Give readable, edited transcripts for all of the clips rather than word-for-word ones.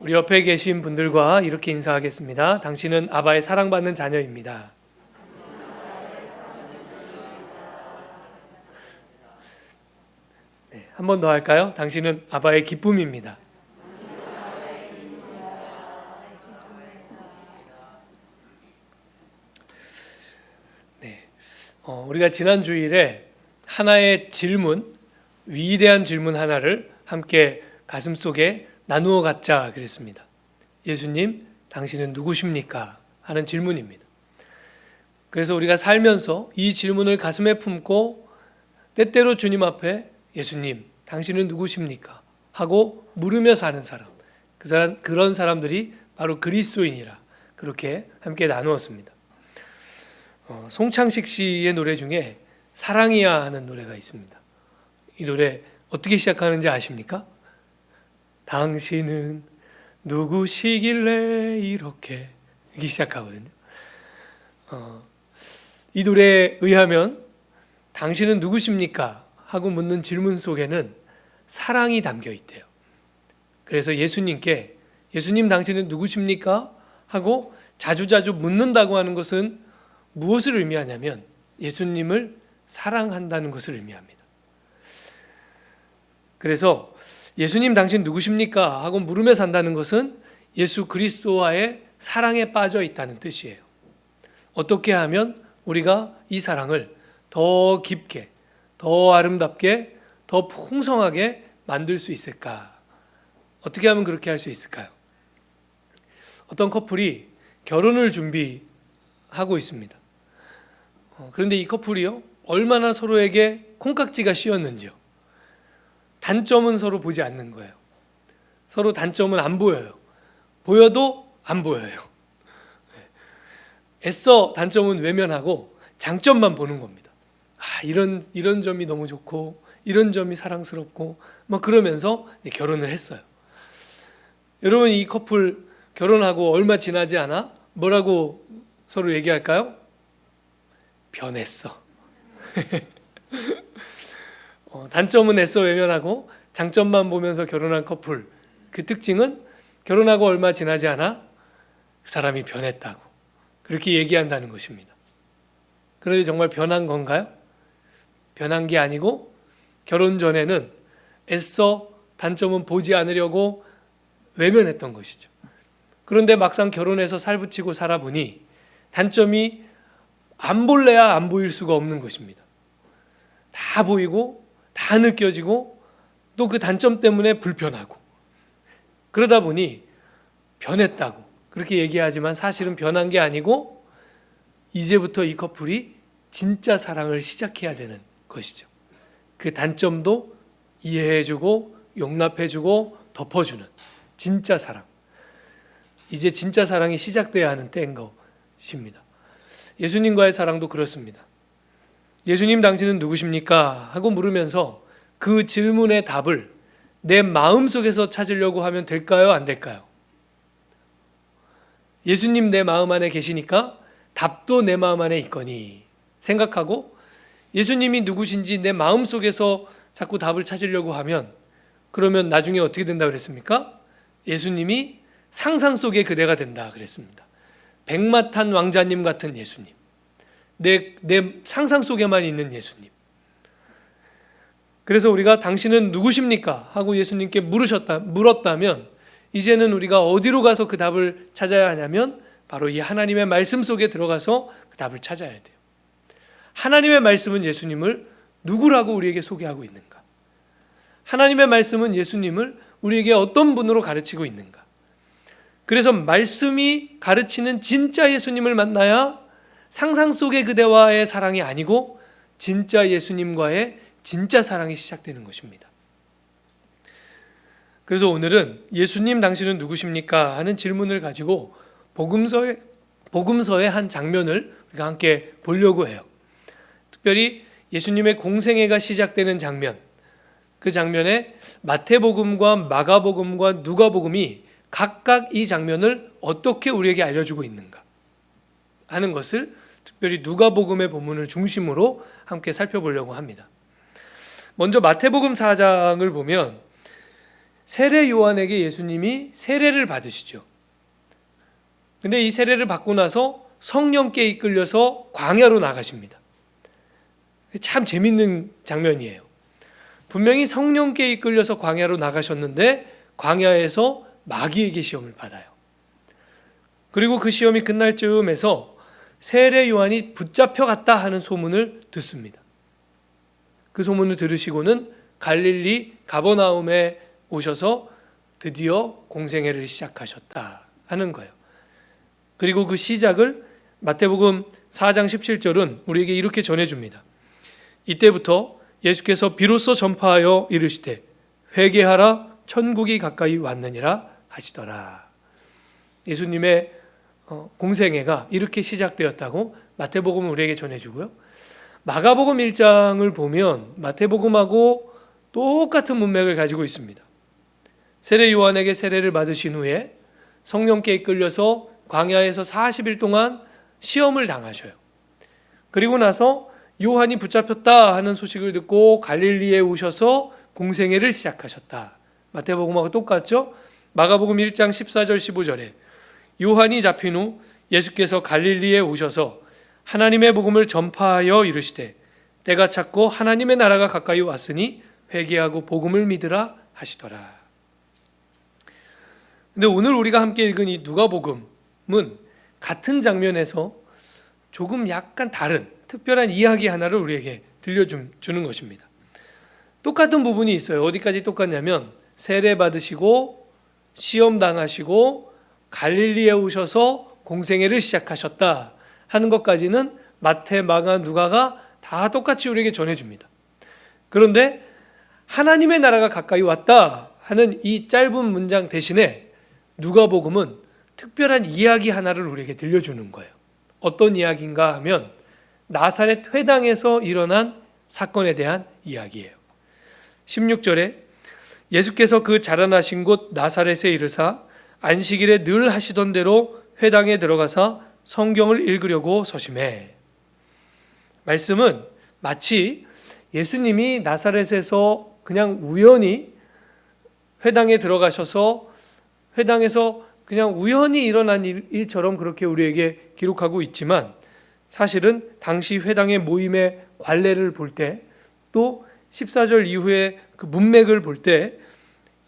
우리 옆에 계신 분들과 이렇게 인사하겠습니다. 당신은 아바의 사랑받는 자녀입니다. 네, 한 번 더 할까요? 당신은 아바의 기쁨입니다. 네, 우리가 지난 주일에 하나의 질문, 위대한 질문 하나를 함께 가슴속에 나누어 갖자 그랬습니다. 예수님, 당신은 누구십니까? 하는 질문입니다. 그래서 우리가 살면서 이 질문을 가슴에 품고 때때로 주님 앞에 예수님, 당신은 누구십니까? 하고 물으며 사는 사람, 그런 사람들이 바로 그리스도인이라 그렇게 함께 나누었습니다. 송창식 씨의 노래 중에 사랑이야 하는 노래가 있습니다. 이 노래 어떻게 시작하는지 아십니까? 당신은 누구시길래 이렇게 시작하거든요. 이 노래에 의하면 당신은 누구십니까? 하고 묻는 질문 속에는 사랑이 담겨 있대요. 그래서 예수님께 예수님 당신은 누구십니까? 하고 자주자주 묻는다고 하는 것은 무엇을 의미하냐면 예수님을 사랑한다는 것을 의미합니다. 그래서 예수님 당신 누구십니까? 하고 물으며 산다는 것은 예수 그리스도와의 사랑에 빠져 있다는 뜻이에요. 어떻게 하면 우리가 이 사랑을 더 깊게, 더 아름답게, 더 풍성하게 만들 수 있을까? 어떻게 하면 그렇게 할 수 있을까요? 어떤 커플이 결혼을 준비하고 있습니다. 그런데 이 커플이요, 얼마나 서로에게 콩깍지가 씌었는지요. 단점은 서로 보지 않는 거예요. 서로 단점은 안 보여요. 보여도 안 보여요. 애써 단점은 외면하고 장점만 보는 겁니다. 이런 점이 너무 좋고 이런 점이 사랑스럽고 그러면서 결혼을 했어요. 여러분, 이 커플 결혼하고 얼마 지나지 않아 뭐라고 서로 얘기할까요? 변했어. 단점은 애써 외면하고 장점만 보면서 결혼한 커플, 그 특징은 결혼하고 얼마 지나지 않아 그 사람이 변했다고 그렇게 얘기한다는 것입니다. 그런데 정말 변한 건가요? 변한 게 아니고 결혼 전에는 애써 단점은 보지 않으려고 외면했던 것이죠. 그런데 막상 결혼해서 살붙이고 살아보니 단점이 안 볼래야 안 보일 수가 없는 것입니다. 다 보이고 다 느껴지고 또 그 단점 때문에 불편하고, 그러다 보니 변했다고 그렇게 얘기하지만 사실은 변한 게 아니고 이제부터 이 커플이 진짜 사랑을 시작해야 되는 것이죠. 그 단점도 이해해주고 용납해주고 덮어주는 진짜 사랑, 이제 진짜 사랑이 시작돼야 하는 때인 것입니다. 예수님과의 사랑도 그렇습니다. 예수님 당신은 누구십니까? 하고 물으면서 그 질문의 답을 내 마음속에서 찾으려고 하면 될까요? 안 될까요? 예수님 내 마음 안에 계시니까 답도 내 마음 안에 있거니 생각하고 예수님이 누구신지 내 마음속에서 자꾸 답을 찾으려고 하면, 그러면 나중에 어떻게 된다고 그랬습니까? 예수님이 상상 속의 그대가 된다 그랬습니다. 백마탄 왕자님 같은 예수님, 내 상상 속에만 있는 예수님. 그래서 우리가 당신은 누구십니까? 하고 예수님께 물었다면 이제는 우리가 어디로 가서 그 답을 찾아야 하냐면 바로 이 하나님의 말씀 속에 들어가서 그 답을 찾아야 돼요. 하나님의 말씀은 예수님을 누구라고 우리에게 소개하고 있는가? 하나님의 말씀은 예수님을 우리에게 어떤 분으로 가르치고 있는가? 그래서 말씀이 가르치는 진짜 예수님을 만나야 상상 속의 그대와의 사랑이 아니고 진짜 예수님과의 진짜 사랑이 시작되는 것입니다. 그래서 오늘은 예수님 당신은 누구십니까? 하는 질문을 가지고 복음서의 한 장면을 우리가 함께 보려고 해요. 특별히 예수님의 공생애가 시작되는 장면, 그 장면에 마태복음과 마가복음과 누가복음이 각각 이 장면을 어떻게 우리에게 알려주고 있는가 하는 것을 특별히 누가복음의 본문을 중심으로 함께 살펴보려고 합니다. 먼저 마태복음 4장을 보면 세례 요한에게 예수님이 세례를 받으시죠. 근데 이 세례를 받고 나서 성령께 이끌려서 광야로 나가십니다. 참 재밌는 장면이에요. 분명히 성령께 이끌려서 광야로 나가셨는데 광야에서 마귀에게 시험을 받아요. 그리고 그 시험이 끝날 즈음에서 세례 요한이 붙잡혀갔다 하는 소문을 듣습니다. 그 소문을 들으시고는 갈릴리 가버나움에 오셔서 드디어 공생애를 시작하셨다 하는 거예요. 그리고 그 시작을 마태복음 4장 17절은 우리에게 이렇게 전해줍니다. 이때부터 예수께서 비로소 전파하여 이르시되 회개하라 천국이 가까이 왔느니라 하시더라. 예수님의 공생애가 이렇게 시작되었다고 마태복음은 우리에게 전해주고요. 마가복음 1장을 보면 마태복음하고 똑같은 문맥을 가지고 있습니다. 세례 요한에게 세례를 받으신 후에 성령께 이끌려서 광야에서 40일 동안 시험을 당하셔요. 그리고 나서 요한이 붙잡혔다 하는 소식을 듣고 갈릴리에 오셔서 공생애를 시작하셨다. 마태복음하고 똑같죠? 마가복음 1장 14절 15절에 요한이 잡힌 후 예수께서 갈릴리에 오셔서 하나님의 복음을 전파하여 이르시되 때가 찼고 하나님의 나라가 가까이 왔으니 회개하고 복음을 믿으라 하시더라. 근데 오늘 우리가 함께 읽은 이 누가복음은 같은 장면에서 조금 약간 다른 특별한 이야기 하나를 우리에게 들려주는 것입니다. 똑같은 부분이 있어요. 어디까지 똑같냐면 세례 받으시고 시험 당하시고 갈릴리에 오셔서 공생애를 시작하셨다 하는 것까지는 마태, 마가, 누가가 다 똑같이 우리에게 전해줍니다. 그런데 하나님의 나라가 가까이 왔다 하는 이 짧은 문장 대신에 누가복음은 특별한 이야기 하나를 우리에게 들려주는 거예요. 어떤 이야기인가 하면 나사렛 회당에서 일어난 사건에 대한 이야기예요. 16절에 예수께서 그 자라나신 곳 나사렛에 이르사 안식일에 늘 하시던 대로 회당에 들어가서 성경을 읽으려고 서심해. 말씀은 마치 예수님이 나사렛에서 그냥 우연히 회당에 들어가셔서 회당에서 그냥 우연히 일어난 일처럼 그렇게 우리에게 기록하고 있지만 사실은 당시 회당의 모임의 관례를 볼 때 또 14절 이후에 그 문맥을 볼 때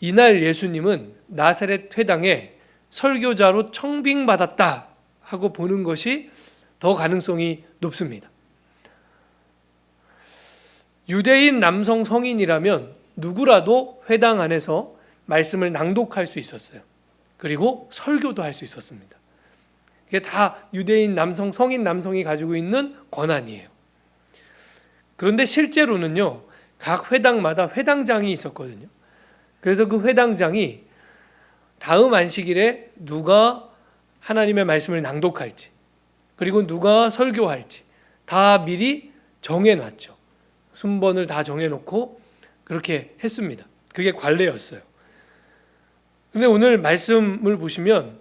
이날 예수님은 나사렛 회당에 설교자로 청빙받았다 하고 보는 것이 더 가능성이 높습니다. 유대인 남성 성인이라면 누구라도 회당 안에서 말씀을 낭독할 수 있었어요. 그리고 설교도 할 수 있었습니다. 이게 다 유대인 남성, 성인 남성이 가지고 있는 권한이에요. 그런데 실제로는요, 각 회당마다 회당장이 있었거든요. 그래서 그 회당장이 다음 안식일에 누가 하나님의 말씀을 낭독할지, 그리고 누가 설교할지 다 미리 정해놨죠. 순번을 다 정해놓고 그렇게 했습니다. 그게 관례였어요. 그런데 오늘 말씀을 보시면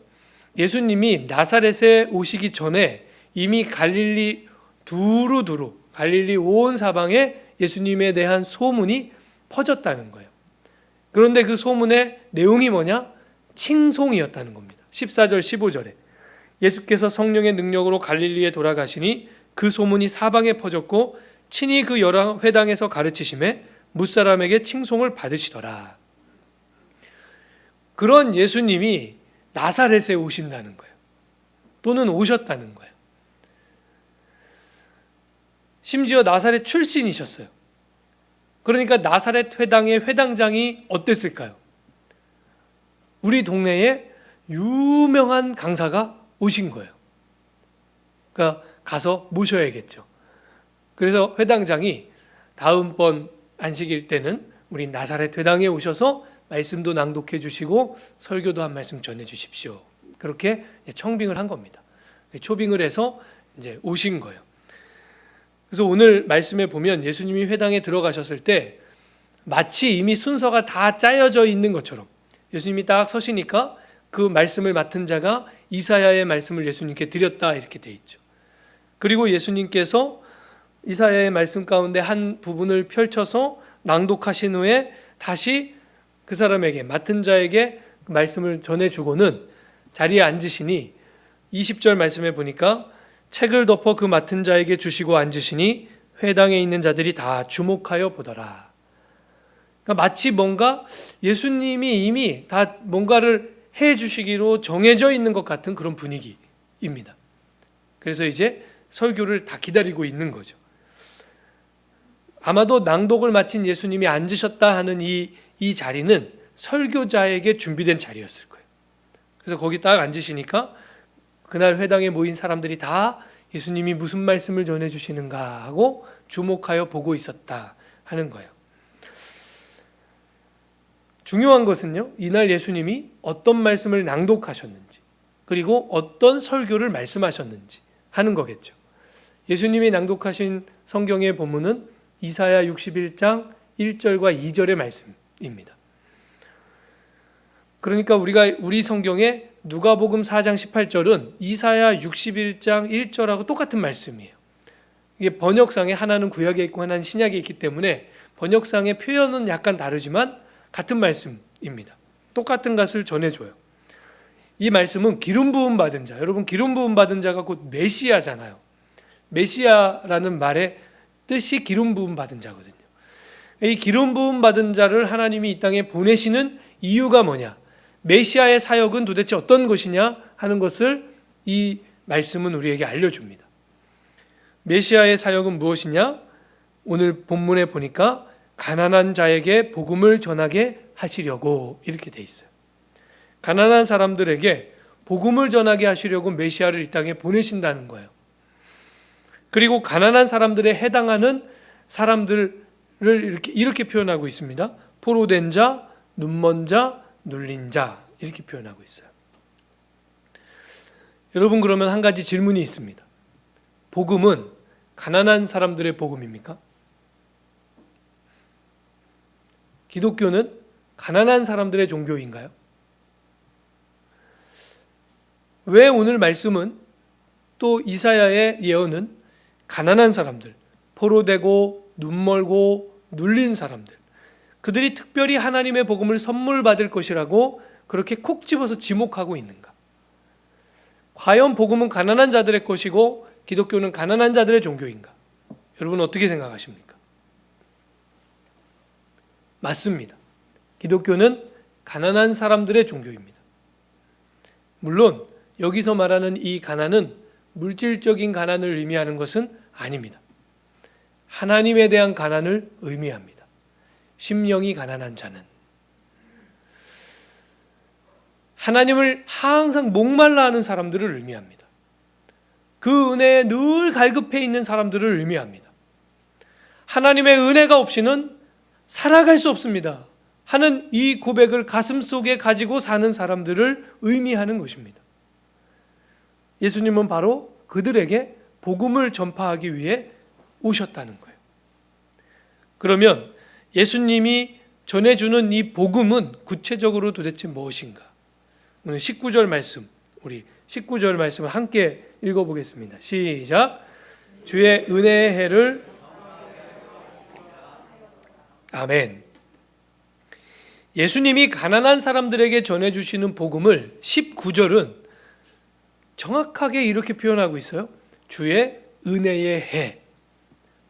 예수님이 나사렛에 오시기 전에 이미 갈릴리 두루두루 갈릴리 온 사방에 예수님에 대한 소문이 퍼졌다는 거예요. 그런데 그 소문의 내용이 뭐냐? 칭송이었다는 겁니다. 14절 15절에 예수께서 성령의 능력으로 갈릴리에 돌아가시니 그 소문이 사방에 퍼졌고 친히 그 여러 회당에서 가르치심에 뭇사람에게 칭송을 받으시더라. 그런 예수님이 나사렛에 오신다는 거예요. 또는 오셨다는 거예요. 심지어 나사렛 출신이셨어요. 그러니까 나사렛 회당의 회당장이 어땠을까요? 우리 동네에 유명한 강사가 오신 거예요. 그러니까 가서 모셔야겠죠. 그래서 회당장이 다음번 안식일 때는 우리 나사렛 회당에 오셔서 말씀도 낭독해 주시고 설교도 한 말씀 전해 주십시오. 그렇게 청빙을 한 겁니다. 초빙을 해서 이제 오신 거예요. 그래서 오늘 말씀에 보면 예수님이 회당에 들어가셨을 때 마치 이미 순서가 다 짜여져 있는 것처럼 예수님이 딱 서시니까 그 말씀을 맡은 자가 이사야의 말씀을 예수님께 드렸다 이렇게 돼 있죠. 그리고 예수님께서 이사야의 말씀 가운데 한 부분을 펼쳐서 낭독하신 후에 다시 그 사람에게, 맡은 자에게 말씀을 전해주고는 자리에 앉으시니 20절 말씀에 보니까 책을 덮어 그 맡은 자에게 주시고 앉으시니 회당에 있는 자들이 다 주목하여 보더라. 그러니까 마치 뭔가 예수님이 이미 다 뭔가를 해 주시기로 정해져 있는 것 같은 그런 분위기입니다. 그래서 이제 설교를 다 기다리고 있는 거죠. 아마도 낭독을 마친 예수님이 앉으셨다 하는 이 자리는 설교자에게 준비된 자리였을 거예요. 그래서 거기 딱 앉으시니까 그날 회당에 모인 사람들이 다 예수님이 무슨 말씀을 전해주시는가 하고 주목하여 보고 있었다 하는 거예요. 중요한 것은요, 이날 예수님이 어떤 말씀을 낭독하셨는지, 그리고 어떤 설교를 말씀하셨는지 하는 거겠죠. 예수님이 낭독하신 성경의 본문은 이사야 61장 1절과 2절의 말씀입니다. 그러니까 우리 성경에 누가복음 4장 18절은 이사야 61장 1절하고 똑같은 말씀이에요. 이게 번역상에 하나는 구약에 있고 하나는 신약에 있기 때문에 번역상의 표현은 약간 다르지만 같은 말씀입니다. 똑같은 것을 전해줘요. 이 말씀은 기름 부음 받은 자, 여러분 기름 부음 받은 자가 곧 메시아잖아요. 메시아라는 말의 뜻이 기름 부음 받은 자거든요. 이 기름 부음 받은 자를 하나님이 이 땅에 보내시는 이유가 뭐냐? 메시아의 사역은 도대체 어떤 것이냐 하는 것을 이 말씀은 우리에게 알려줍니다. 메시아의 사역은 무엇이냐? 오늘 본문에 보니까 가난한 자에게 복음을 전하게 하시려고 이렇게 돼 있어요. 가난한 사람들에게 복음을 전하게 하시려고 메시아를 이 땅에 보내신다는 거예요. 그리고 가난한 사람들에 해당하는 사람들을 이렇게 표현하고 있습니다. 포로된 자, 눈먼 자, 눌린 자 이렇게 표현하고 있어요. 여러분 그러면 한 가지 질문이 있습니다. 복음은 가난한 사람들의 복음입니까? 기독교는 가난한 사람들의 종교인가요? 왜 오늘 말씀은 또 이사야의 예언은 가난한 사람들, 포로되고 눈멀고 눌린 사람들, 그들이 특별히 하나님의 복음을 선물 받을 것이라고 그렇게 콕 집어서 지목하고 있는가? 과연 복음은 가난한 자들의 것이고 기독교는 가난한 자들의 종교인가? 여러분 어떻게 생각하십니까? 맞습니다. 기독교는 가난한 사람들의 종교입니다. 물론 여기서 말하는 이 가난은 물질적인 가난을 의미하는 것은 아닙니다. 하나님에 대한 가난을 의미합니다. 심령이 가난한 자는 하나님을 항상 목말라 하는 사람들을 의미합니다. 그 은혜에 늘 갈급해 있는 사람들을 의미합니다. 하나님의 은혜가 없이는 살아갈 수 없습니다 하는 이 고백을 가슴속에 가지고 사는 사람들을 의미하는 것입니다. 예수님은 바로 그들에게 복음을 전파하기 위해 오셨다는 거예요. 그러면 예수님이 전해주는 이 복음은 구체적으로 도대체 무엇인가? 오늘 19절 말씀, 우리 19절 말씀을 함께 읽어보겠습니다. 시작. 주의 은혜의 해를 아멘. 예수님이 가난한 사람들에게 전해주시는 복음을 19절은 정확하게 이렇게 표현하고 있어요. 주의 은혜의 해.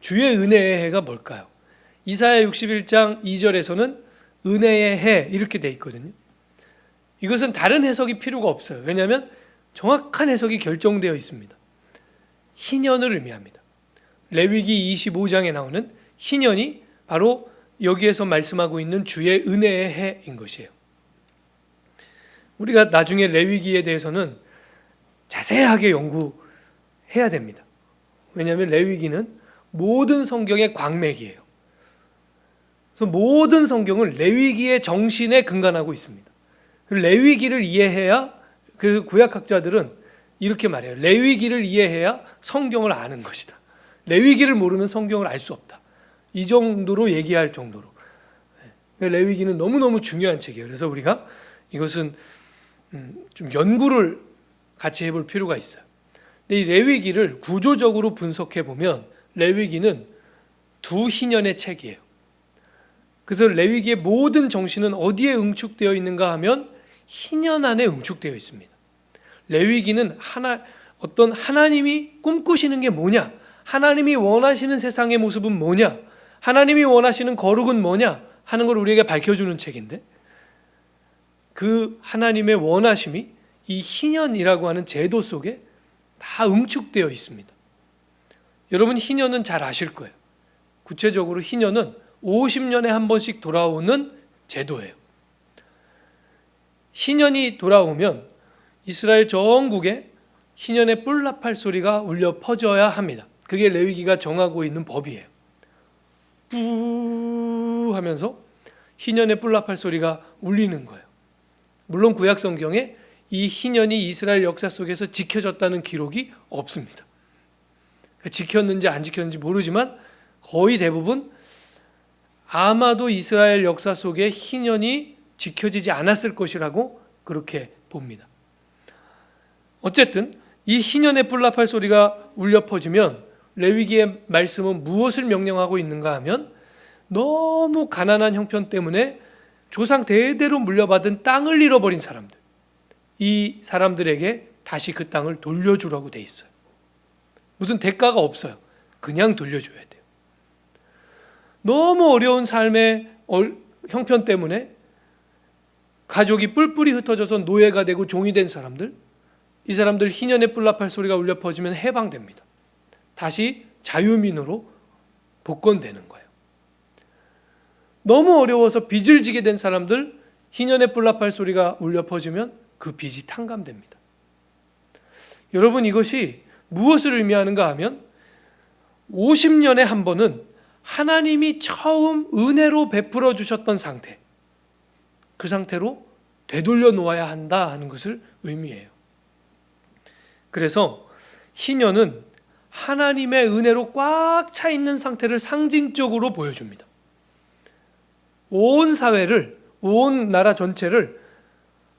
주의 은혜의 해가 뭘까요? 이사야 61장 2절에서는 은혜의 해 이렇게 돼 있거든요. 이것은 다른 해석이 필요가 없어요. 왜냐하면 정확한 해석이 결정되어 있습니다. 희년을 의미합니다. 레위기 25장에 나오는 희년이 바로 여기에서 말씀하고 있는 주의 은혜의 해인 것이에요. 우리가 나중에 레위기에 대해서는 자세하게 연구해야 됩니다. 왜냐하면 레위기는 모든 성경의 광맥이에요. 그래서 모든 성경은 레위기의 정신에 근간하고 있습니다. 레위기를 이해해야, 그래서 구약학자들은 이렇게 말해요. 레위기를 이해해야 성경을 아는 것이다. 레위기를 모르면 성경을 알 수 없다. 이 정도로 얘기할 정도로. 레위기는 너무너무 중요한 책이에요. 그래서 우리가 이것은 좀 연구를 같이 해볼 필요가 있어요. 근데 이 레위기를 구조적으로 분석해 보면 레위기는 두 희년의 책이에요. 그래서 레위기의 모든 정신은 어디에 응축되어 있는가 하면 희년 안에 응축되어 있습니다. 레위기는 어떤 하나님이 꿈꾸시는 게 뭐냐, 하나님이 원하시는 세상의 모습은 뭐냐, 하나님이 원하시는 거룩은 뭐냐 하는 걸 우리에게 밝혀주는 책인데, 그 하나님의 원하심이 이 희년이라고 하는 제도 속에 다 응축되어 있습니다. 여러분, 희년은 잘 아실 거예요. 구체적으로 희년은 50년에 한 번씩 돌아오는 제도예요. 희년이 돌아오면 이스라엘 전국에 희년의 뿔나팔 소리가 울려 퍼져야 합니다. 그게 레위기가 정하고 있는 법이에요. 뿌 하면서 희년의 뿔나팔 소리가 울리는 거예요. 물론 구약 성경에 이 희년이 이스라엘 역사 속에서 지켜졌다는 기록이 없습니다. 지켰는지 안 지켰는지 모르지만 거의 대부분 아마도 이스라엘 역사 속에 희년이 지켜지지 않았을 것이라고 그렇게 봅니다. 어쨌든 이 희년의 뿔나팔 소리가 울려 퍼지면 레위기의 말씀은 무엇을 명령하고 있는가 하면, 너무 가난한 형편 때문에 조상 대대로 물려받은 땅을 잃어버린 사람들, 이 사람들에게 다시 그 땅을 돌려주라고 돼 있어요. 무슨 대가가 없어요. 그냥 돌려줘야 돼요. 너무 어려운 삶의 형편 때문에 가족이 뿔뿔이 흩어져서 노예가 되고 종이 된 사람들, 이 사람들 희년의 뿔나팔 소리가 울려 퍼지면 해방됩니다. 다시 자유민으로 복권되는 거예요. 너무 어려워서 빚을 지게 된 사람들, 희년의 뿔나팔 소리가 울려 퍼지면 그 빚이 탕감됩니다. 여러분, 이것이 무엇을 의미하는가 하면 50년에 한 번은 하나님이 처음 은혜로 베풀어 주셨던 상태, 그 상태로 되돌려 놓아야 한다 하는 것을 의미해요. 그래서 희년은 하나님의 은혜로 꽉 차 있는 상태를 상징적으로 보여줍니다. 온 사회를, 온 나라 전체를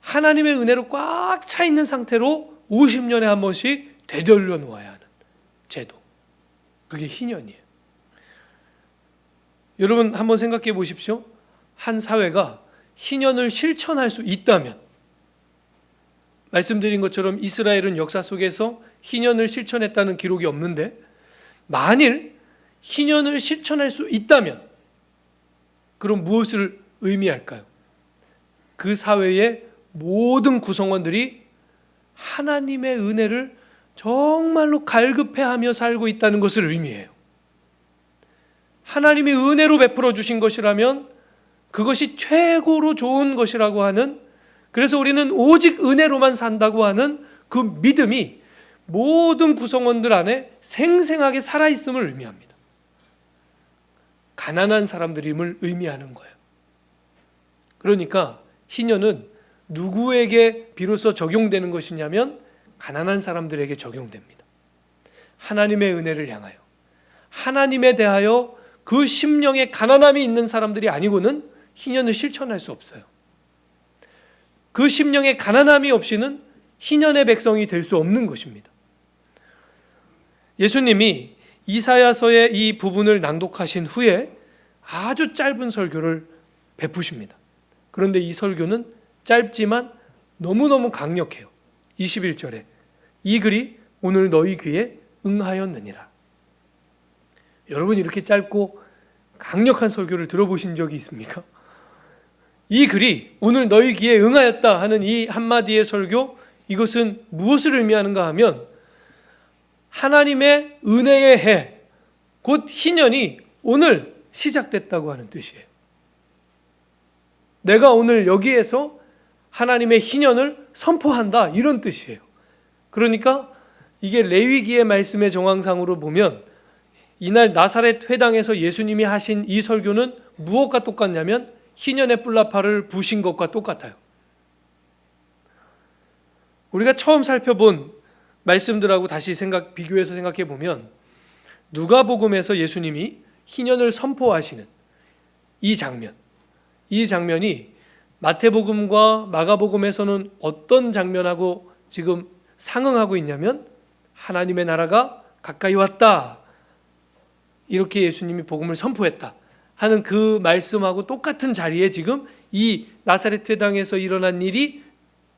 하나님의 은혜로 꽉 차 있는 상태로 50년에 한 번씩 되돌려 놓아야 하는 제도, 그게 희년이에요. 여러분, 한번 생각해 보십시오. 한 사회가 희년을 실천할 수 있다면, 말씀드린 것처럼 이스라엘은 역사 속에서 희년을 실천했다는 기록이 없는데, 만일 희년을 실천할 수 있다면 그럼 무엇을 의미할까요? 그 사회의 모든 구성원들이 하나님의 은혜를 정말로 갈급해하며 살고 있다는 것을 의미해요. 하나님이 은혜로 베풀어 주신 것이라면 그것이 최고로 좋은 것이라고 하는, 그래서 우리는 오직 은혜로만 산다고 하는 그 믿음이 모든 구성원들 안에 생생하게 살아있음을 의미합니다. 가난한 사람들임을 의미하는 거예요. 그러니까 희년은 누구에게 비로소 적용되는 것이냐면 가난한 사람들에게 적용됩니다. 하나님의 은혜를 향하여, 하나님에 대하여 그 심령에 가난함이 있는 사람들이 아니고는 희년을 실천할 수 없어요. 그 심령에 가난함이 없이는 희년의 백성이 될 수 없는 것입니다. 예수님이 이사야서의 이 부분을 낭독하신 후에 아주 짧은 설교를 베푸십니다. 그런데 이 설교는 짧지만 너무너무 강력해요. 21절에 이 글이 오늘 너희 귀에 응하였느니라. 여러분, 이렇게 짧고 강력한 설교를 들어보신 적이 있습니까? 이 글이 오늘 너희 귀에 응하였다 하는 이 한마디의 설교, 이것은 무엇을 의미하는가 하면 하나님의 은혜의 해, 곧 희년이 오늘 시작됐다고 하는 뜻이에요. 내가 오늘 여기에서 하나님의 희년을 선포한다, 이런 뜻이에요. 그러니까 이게 레위기의 말씀의 정황상으로 보면 이날 나사렛 회당에서 예수님이 하신 이 설교는 무엇과 똑같냐면 희년의 뿔나팔을 부신 것과 똑같아요. 우리가 처음 살펴본 말씀들하고 다시 비교해서 생각해 보면 누가복음에서 예수님이 희년을 선포하시는 이 장면이 마태복음과 마가복음에서는 어떤 장면하고 지금 상응하고 있냐면 하나님의 나라가 가까이 왔다, 이렇게 예수님이 복음을 선포했다 하는 그 말씀하고 똑같은 자리에 지금 이 나사렛 회당에서 일어난 일이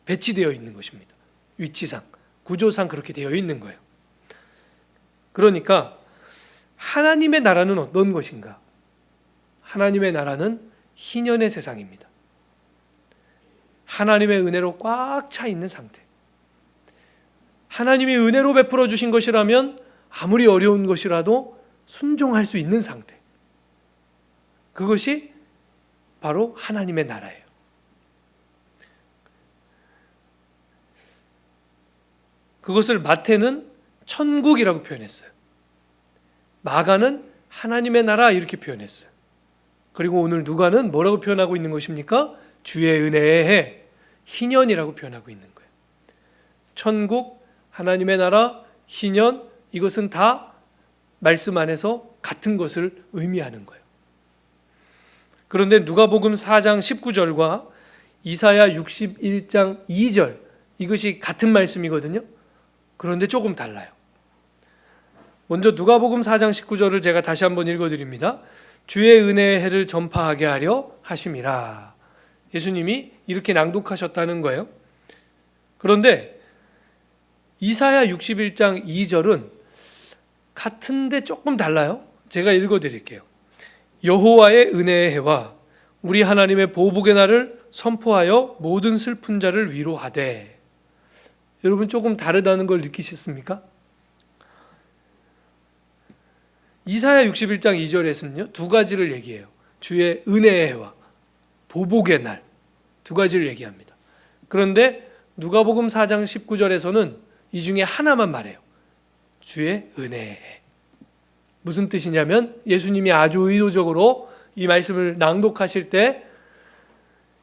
배치되어 있는 것입니다. 위치상, 구조상 그렇게 되어 있는 거예요. 그러니까 하나님의 나라는 어떤 것인가? 하나님의 나라는 희년의 세상입니다. 하나님의 은혜로 꽉 차 있는 상태. 하나님이 은혜로 베풀어 주신 것이라면 아무리 어려운 것이라도 순종할 수 있는 상태. 그것이 바로 하나님의 나라예요. 그것을 마태는 천국이라고 표현했어요. 마가는 하나님의 나라 이렇게 표현했어요. 그리고 오늘 누가는 뭐라고 표현하고 있는 것입니까? 주의 은혜의 해, 희년이라고 표현하고 있는 거예요. 천국, 하나님의 나라, 희년, 이것은 다 말씀 안에서 같은 것을 의미하는 거예요. 그런데 누가복음 4장 19절과 이사야 61장 2절 이것이 같은 말씀이거든요. 그런데 조금 달라요. 먼저 누가복음 4장 19절을 제가 다시 한번 읽어드립니다. 주의 은혜의 해를 전파하게 하려 하심이라. 예수님이 이렇게 낭독하셨다는 거예요. 그런데 이사야 61장 2절은 같은데 조금 달라요. 제가 읽어드릴게요. 여호와의 은혜의 해와 우리 하나님의 보복의 날을 선포하여 모든 슬픈 자를 위로하되. 여러분 조금 다르다는 걸 느끼셨습니까? 이사야 61장 2절에서는요 두 가지를 얘기해요. 주의 은혜의 해와 보복의 날 두 가지를 얘기합니다. 그런데 누가복음 4장 19절에서는 이 중에 하나만 말해요. 주의 은혜의 해. 무슨 뜻이냐면 예수님이 아주 의도적으로 이 말씀을 낭독하실 때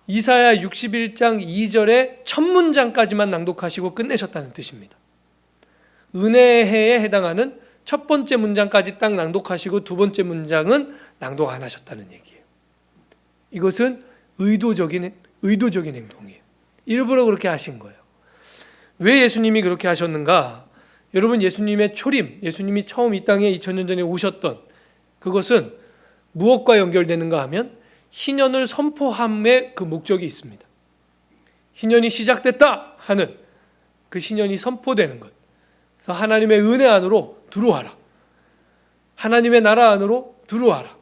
이사야 61장 2절의 첫 문장까지만 낭독하시고 끝내셨다는 뜻입니다. 은혜의 해에 해당하는 첫 번째 문장까지 딱 낭독하시고 두 번째 문장은 낭독 안 하셨다는 얘기예요. 이것은 의도적인 행동이에요. 일부러 그렇게 하신 거예요. 왜 예수님이 그렇게 하셨는가? 여러분 예수님의 초림, 예수님이 처음 이 땅에 2000년 전에 오셨던 그것은 무엇과 연결되는가 하면 희년을 선포함의 그 목적이 있습니다. 희년이 시작됐다 하는 그 희년이 선포되는 것. 그래서 하나님의 은혜 안으로 들어와라. 하나님의 나라 안으로 들어와라.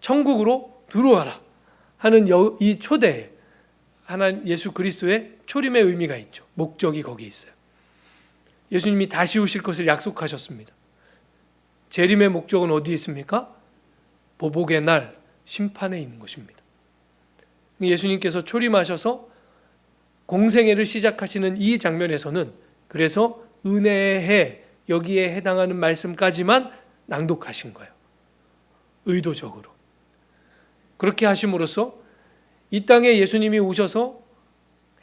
천국으로 들어와라 하는 이 초대에 하나님 예수 그리스도의 초림의 의미가 있죠. 목적이 거기 있어요. 예수님이 다시 오실 것을 약속하셨습니다. 재림의 목적은 어디에 있습니까? 보복의 날, 심판에 있는 것입니다. 예수님께서 초림하셔서 공생애를 시작하시는 이 장면에서는 그래서 은혜의 해, 여기에 해당하는 말씀까지만 낭독하신 거예요. 의도적으로. 그렇게 하심으로써 이 땅에 예수님이 오셔서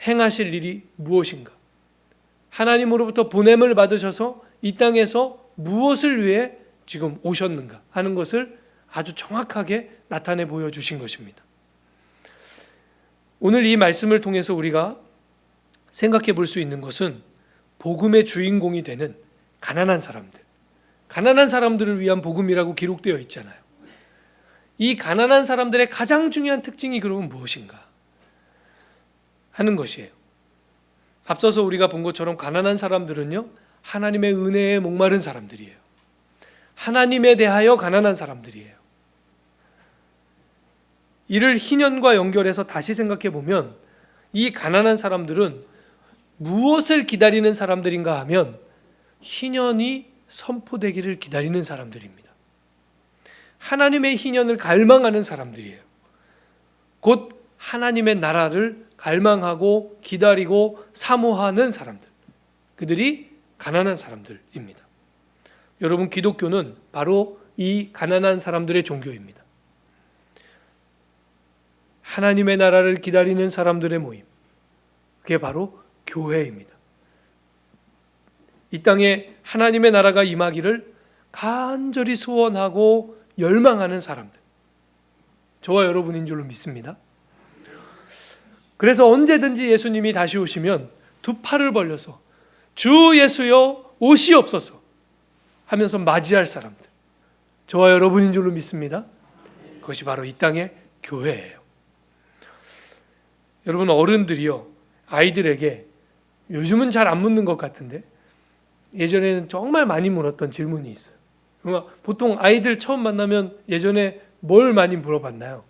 행하실 일이 무엇인가? 하나님으로부터 보냄을 받으셔서 이 땅에서 무엇을 위해 지금 오셨는가 하는 것을 아주 정확하게 나타내 보여주신 것입니다. 오늘 이 말씀을 통해서 우리가 생각해 볼 수 있는 것은 복음의 주인공이 되는 가난한 사람들을 위한 복음이라고 기록되어 있잖아요. 이 가난한 사람들의 가장 중요한 특징이 그러면 무엇인가 하는 것이에요. 앞서서 우리가 본 것처럼 가난한 사람들은요 하나님의 은혜에 목마른 사람들이에요. 하나님에 대하여 가난한 사람들이에요. 이를 희년과 연결해서 다시 생각해 보면 이 가난한 사람들은 무엇을 기다리는 사람들인가 하면 희년이 선포되기를 기다리는 사람들입니다. 하나님의 희년을 갈망하는 사람들이에요. 곧 하나님의 나라를 갈망하고 기다리고 사모하는 사람들. 그들이 가난한 사람들입니다. 여러분 기독교는 바로 이 가난한 사람들의 종교입니다. 하나님의 나라를 기다리는 사람들의 모임. 그게 바로 교회입니다. 이 땅에 하나님의 나라가 임하기를 간절히 소원하고 열망하는 사람들. 저와 여러분인 줄로 믿습니다. 그래서 언제든지 예수님이 다시 오시면 두 팔을 벌려서 주 예수여 오시옵소서 하면서 맞이할 사람들. 저와 여러분인 줄로 믿습니다. 그것이 바로 이 땅의 교회예요. 여러분, 어른들이요, 아이들에게 요즘은 잘 안 묻는 것 같은데 예전에는 정말 많이 물었던 질문이 있어요. 보통 아이들 처음 만나면 예전에 뭘 많이 물어봤나요?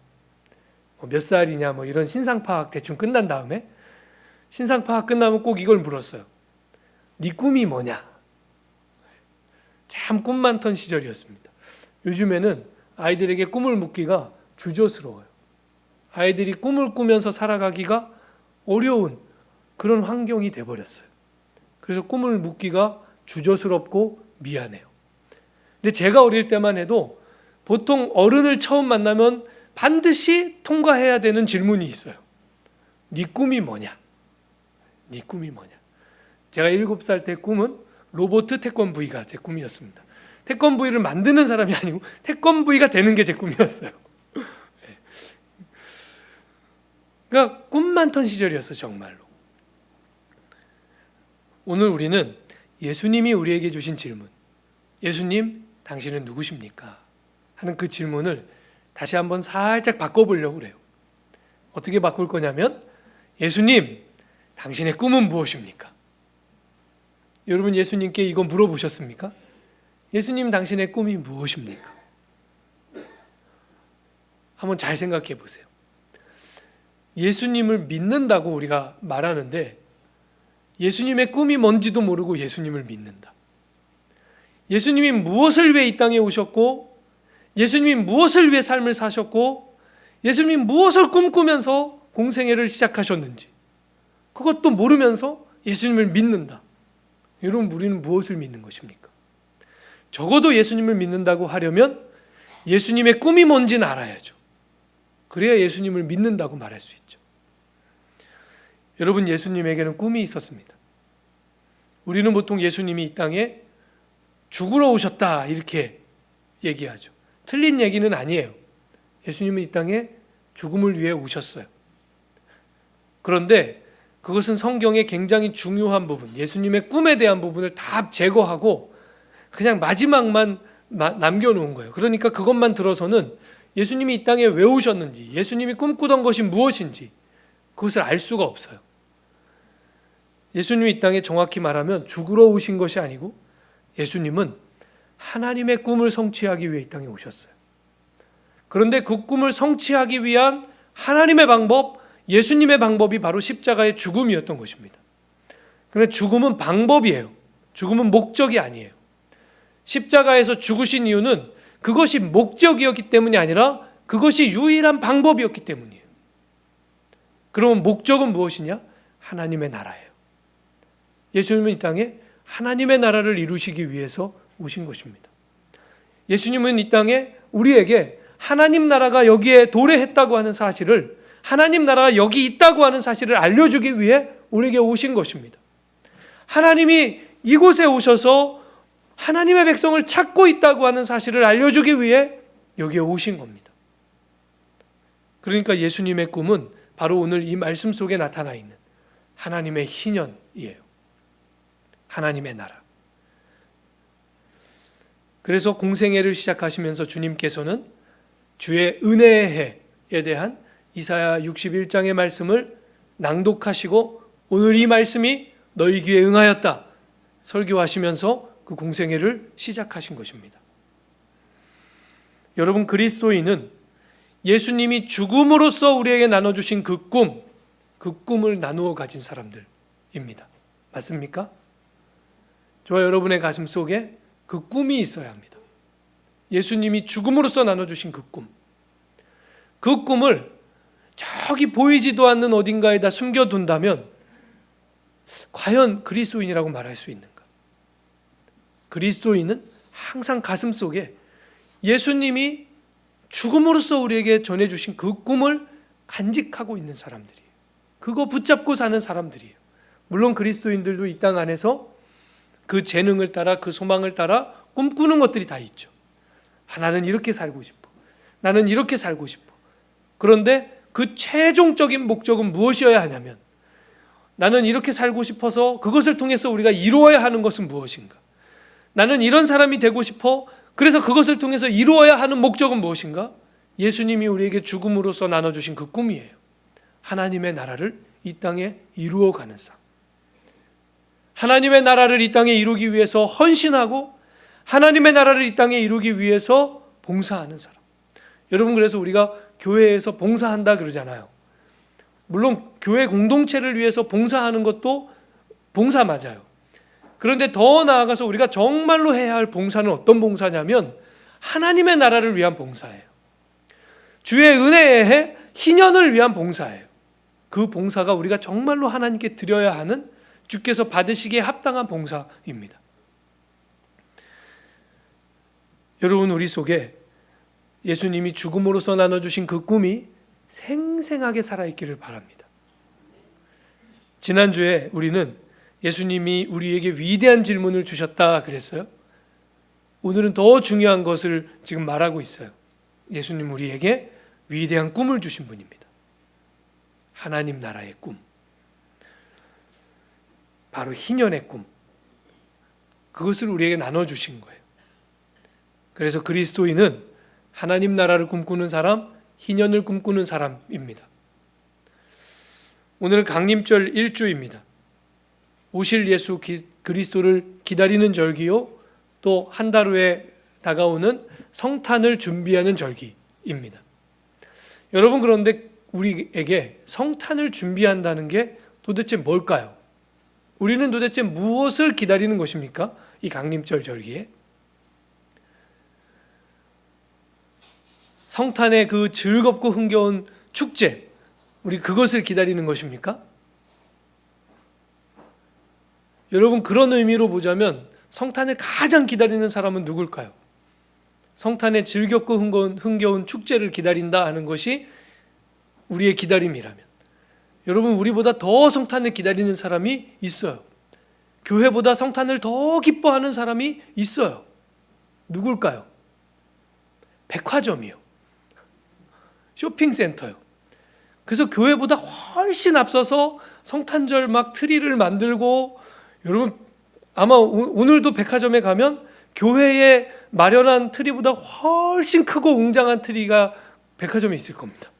몇 살이냐, 이런 신상파악 대충 끝난 다음에, 신상파악 끝나면 꼭 이걸 물었어요. 네 꿈이 뭐냐? 참 꿈 많던 시절이었습니다. 요즘에는 아이들에게 꿈을 묻기가 주저스러워요. 아이들이 꿈을 꾸면서 살아가기가 어려운 그런 환경이 돼버렸어요. 그래서 꿈을 묻기가 주저스럽고 미안해요. 근데 제가 어릴 때만 해도 보통 어른을 처음 만나면 반드시 통과해야 되는 질문이 있어요. 네 꿈이 뭐냐? 네 꿈이 뭐냐? 제가 7살 때 꿈은 로보트 태권브이가 제 꿈이었습니다. 태권브이를 만드는 사람이 아니고 태권브이가 되는 게 제 꿈이었어요. 그러니까 꿈 많던 시절이었어요, 정말로. 오늘 우리는 예수님이 우리에게 주신 질문, 예수님, 당신은 누구십니까? 하는 그 질문을 다시 한번 살짝 바꿔보려고 그래요. 어떻게 바꿀 거냐면, 예수님, 당신의 꿈은 무엇입니까? 여러분, 예수님께 이거 물어보셨습니까? 예수님, 당신의 꿈이 무엇입니까? 한번 잘 생각해 보세요. 예수님을 믿는다고 우리가 말하는데 예수님의 꿈이 뭔지도 모르고 예수님을 믿는다. 예수님이 무엇을 위해 이 땅에 오셨고, 예수님이 무엇을 위해 삶을 사셨고, 예수님이 무엇을 꿈꾸면서 공생애를 시작하셨는지 그것도 모르면서 예수님을 믿는다. 여러분, 우리는 무엇을 믿는 것입니까? 적어도 예수님을 믿는다고 하려면 예수님의 꿈이 뭔지는 알아야죠. 그래야 예수님을 믿는다고 말할 수 있죠. 여러분, 예수님에게는 꿈이 있었습니다. 우리는 보통 예수님이 이 땅에 죽으러 오셨다 이렇게 얘기하죠. 틀린 얘기는 아니에요. 예수님은 이 땅에 죽음을 위해 오셨어요. 그런데 그것은 성경의 굉장히 중요한 부분, 예수님의 꿈에 대한 부분을 다 제거하고 그냥 마지막만 남겨놓은 거예요. 그러니까 그것만 들어서는 예수님이 이 땅에 왜 오셨는지, 예수님이 꿈꾸던 것이 무엇인지 그것을 알 수가 없어요. 예수님이 이 땅에 정확히 말하면 죽으러 오신 것이 아니고 예수님은 하나님의 꿈을 성취하기 위해 이 땅에 오셨어요. 그런데 그 꿈을 성취하기 위한 하나님의 방법, 예수님의 방법이 바로 십자가의 죽음이었던 것입니다. 그런데 죽음은 방법이에요. 죽음은 목적이 아니에요. 십자가에서 죽으신 이유는 그것이 목적이었기 때문이 아니라 그것이 유일한 방법이었기 때문이에요. 그러면 목적은 무엇이냐? 하나님의 나라예요. 예수님은 이 땅에 하나님의 나라를 이루시기 위해서 오신 것입니다. 예수님은 이 땅에 우리에게 하나님 나라가 여기에 도래했다고 하는 사실을, 하나님 나라가 여기 있다고 하는 사실을 알려주기 위해 우리에게 오신 것입니다. 하나님이 이곳에 오셔서 하나님의 백성을 찾고 있다고 하는 사실을 알려주기 위해 여기에 오신 겁니다. 그러니까 예수님의 꿈은 바로 오늘 이 말씀 속에 나타나 있는 하나님의 희년이에요. 하나님의 나라. 그래서 공생애를 시작하시면서 주님께서는 주의 은혜의 해에 대한 이사야 61장의 말씀을 낭독하시고 오늘 이 말씀이 너희 귀에 응하였다 설교하시면서 그 공생애를 시작하신 것입니다. 여러분, 그리스도인은 예수님이 죽음으로써 우리에게 나눠주신 그 꿈을 나누어 가진 사람들입니다. 맞습니까? 저와 여러분의 가슴 속에 그 꿈이 있어야 합니다. 예수님이 죽음으로써 나눠주신 그 꿈. 그 꿈을 저기 보이지도 않는 어딘가에다 숨겨둔다면 과연 그리스도인이라고 말할 수 있는가? 그리스도인은 항상 가슴 속에 예수님이 죽음으로써 우리에게 전해주신 그 꿈을 간직하고 있는 사람들이에요. 그거 붙잡고 사는 사람들이에요. 물론 그리스도인들도 이 땅 안에서 그 재능을 따라, 그 소망을 따라 꿈꾸는 것들이 다 있죠. 나는 이렇게 살고 싶어. 나는 이렇게 살고 싶어. 그런데 그 최종적인 목적은 무엇이어야 하냐면, 나는 이렇게 살고 싶어서 그것을 통해서 우리가 이루어야 하는 것은 무엇인가? 나는 이런 사람이 되고 싶어. 그래서 그것을 통해서 이루어야 하는 목적은 무엇인가? 예수님이 우리에게 죽음으로써 나눠주신 그 꿈이에요. 하나님의 나라를 이 땅에 이루어가는 삶. 하나님의 나라를 이 땅에 이루기 위해서 헌신하고 하나님의 나라를 이 땅에 이루기 위해서 봉사하는 사람. 여러분, 그래서 우리가 교회에서 봉사한다 그러잖아요. 물론 교회 공동체를 위해서 봉사하는 것도 봉사 맞아요. 그런데 더 나아가서 우리가 정말로 해야 할 봉사는 어떤 봉사냐면 하나님의 나라를 위한 봉사예요. 주의 은혜에 해 희년을 위한 봉사예요. 그 봉사가 우리가 정말로 하나님께 드려야 하는, 주께서 받으시기에 합당한 봉사입니다. 여러분, 우리 속에 예수님이 죽음으로써 나눠주신 그 꿈이 생생하게 살아있기를 바랍니다. 지난주에 우리는 예수님이 우리에게 위대한 질문을 주셨다 그랬어요. 오늘은 더 중요한 것을 지금 말하고 있어요. 예수님 우리에게 위대한 꿈을 주신 분입니다. 하나님 나라의 꿈, 바로 희년의 꿈, 그것을 우리에게 나눠주신 거예요. 그래서 그리스도인은 하나님 나라를 꿈꾸는 사람, 희년을 꿈꾸는 사람입니다. 오늘은 강림절 1주입니다. 오실 예수 그리스도를 기다리는 절기요, 또 한 달 후에 다가오는 성탄을 준비하는 절기입니다. 여러분, 그런데 우리에게 성탄을 준비한다는 게 도대체 뭘까요? 우리는 도대체 무엇을 기다리는 것입니까? 이 강림절 절기에 성탄의 그 즐겁고 흥겨운 축제, 우리 그것을 기다리는 것입니까? 여러분, 그런 의미로 보자면 성탄을 가장 기다리는 사람은 누굴까요? 성탄의 즐겁고 흥겨운 축제를 기다린다 하는 것이 우리의 기다림이라면, 여러분, 우리보다 더 성탄을 기다리는 사람이 있어요. 교회보다 성탄을 더 기뻐하는 사람이 있어요. 누굴까요? 백화점이요. 쇼핑센터요. 그래서 교회보다 훨씬 앞서서 성탄절 막 트리를 만들고, 여러분 아마 오늘도 백화점에 가면 교회에 마련한 트리보다 훨씬 크고 웅장한 트리가 백화점에 있을 겁니다.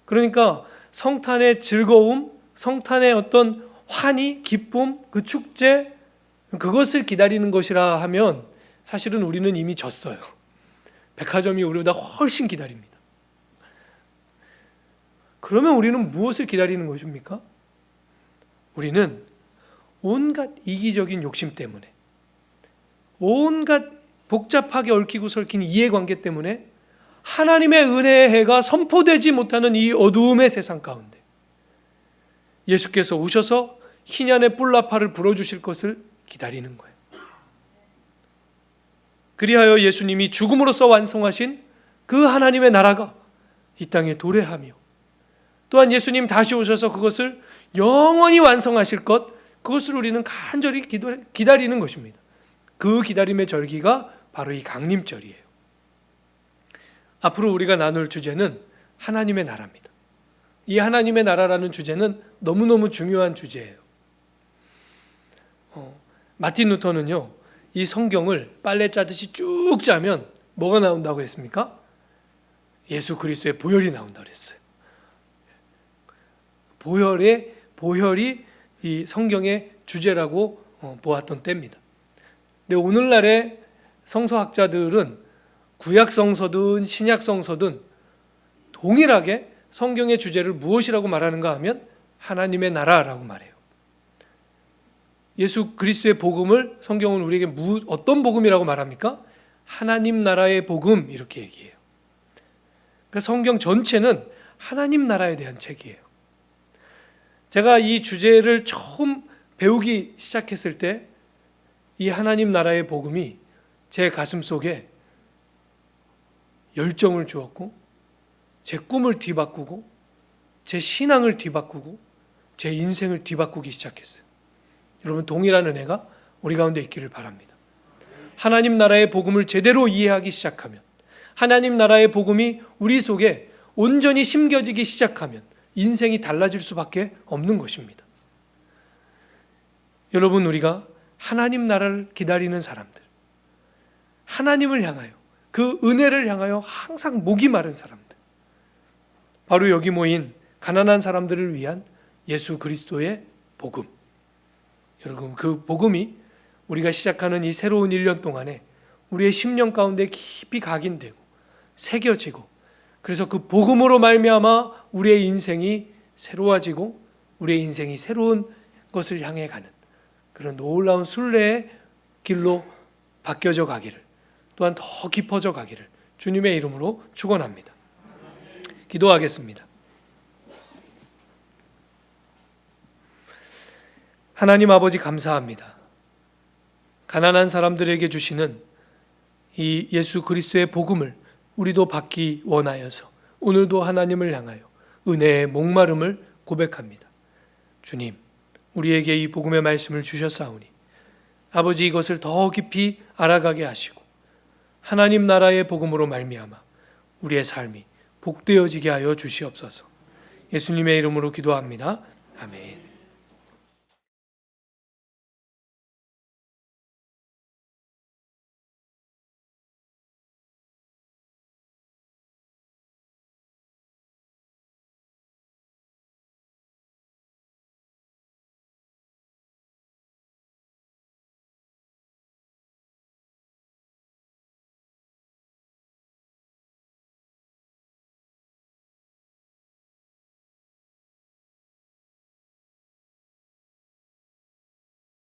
그러니까 성탄의 즐거움, 성탄의 어떤 환희, 기쁨, 그 축제, 그것을 기다리는 것이라 하면 사실은 우리는 이미 졌어요. 백화점이 우리보다 훨씬 기다립니다. 그러면 우리는 무엇을 기다리는 것입니까? 우리는 온갖 이기적인 욕심 때문에, 온갖 복잡하게 얽히고 설킨 이해관계 때문에 하나님의 은혜의 해가 선포되지 못하는 이 어두움의 세상 가운데 예수께서 오셔서 희년의 뿔나파를 불어주실 것을 기다리는 거예요. 그리하여 예수님이 죽음으로써 완성하신 그 하나님의 나라가 이 땅에 도래하며, 또한 예수님 다시 오셔서 그것을 영원히 완성하실 것, 그것을 우리는 간절히 기다리는 것입니다. 그 기다림의 절기가 바로 이 강림절이에요. 앞으로 우리가 나눌 주제는 하나님의 나라입니다. 이 하나님의 나라라는 주제는 너무너무 중요한 주제예요. 마틴 루터는요, 이 성경을 빨래 짜듯이 쭉 짜면 뭐가 나온다고 했습니까? 예수 그리스도의 보혈이 나온다고 했어요. 보혈이 이 성경의 주제라고 보았던 때입니다. 근데 오늘날의 성서학자들은 구약 성서든 신약 성서든 동일하게 성경의 주제를 무엇이라고 말하는가 하면 하나님의 나라라고 말해요. 예수 그리스도의 복음을 성경은 우리에게 어떤 복음이라고 말합니까? 하나님 나라의 복음, 이렇게 얘기해요. 그러니까 성경 전체는 하나님 나라에 대한 책이에요. 제가 이 주제를 처음 배우기 시작했을 때 이 하나님 나라의 복음이 제 가슴 속에 열정을 주었고, 제 꿈을 뒤바꾸고, 제 신앙을 뒤바꾸고, 제 인생을 뒤바꾸기 시작했어요. 여러분, 동일한 은혜가 우리 가운데 있기를 바랍니다. 하나님 나라의 복음을 제대로 이해하기 시작하면, 하나님 나라의 복음이 우리 속에 온전히 심겨지기 시작하면 인생이 달라질 수밖에 없는 것입니다. 여러분, 우리가 하나님 나라를 기다리는 사람들, 하나님을 향하여, 그 은혜를 향하여 항상 목이 마른 사람들, 바로 여기 모인 가난한 사람들을 위한 예수 그리스도의 복음. 여러분, 그 복음이 우리가 시작하는 이 새로운 1년 동안에 우리의 심령 가운데 깊이 각인되고 새겨지고, 그래서 그 복음으로 말미암아 우리의 인생이 새로워지고 우리의 인생이 새로운 것을 향해 가는 그런 놀라운 순례의 길로 바뀌어져 가기를, 또한 더 깊어져 가기를 주님의 이름으로 축원합니다. 기도하겠습니다. 하나님 아버지, 감사합니다. 가난한 사람들에게 주시는 이 예수 그리스도의 복음을 우리도 받기 원하여서 오늘도 하나님을 향하여 은혜의 목마름을 고백합니다. 주님, 우리에게 이 복음의 말씀을 주셨사오니 아버지, 이것을 더 깊이 알아가게 하시고 하나님 나라의 복음으로 말미암아 우리의 삶이 복되어지게 하여 주시옵소서. 예수님의 이름으로 기도합니다. 아멘.